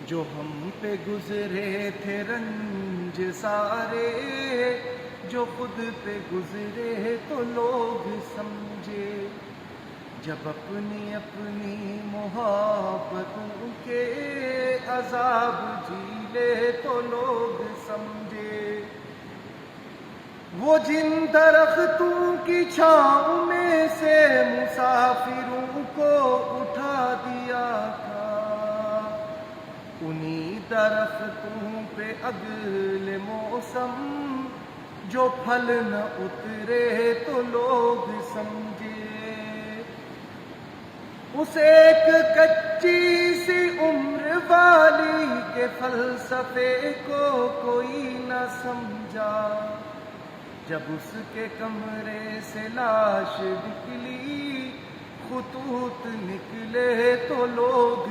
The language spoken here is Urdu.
جو ہم پہ گزرے تھے رنج سارے، جو خود پہ گزرے تو لوگ سمجھے، جب اپنی اپنی محبتوں کے عذاب جھیلے تو لوگ سمجھے، وہ جن درختوں کی چھاؤں میں سے مسافروں کو اٹھا دیا تھا، انہی درختوں پہ اگلے موسم جو پھل نہ اترے تو لوگ سمجھے، اس ایک کچی سی عمر والی کے فلسفے کو کوئی نہ سمجھا، جب اس کے کمرے سے لاش نکلی، خطوط نکلے تو لوگ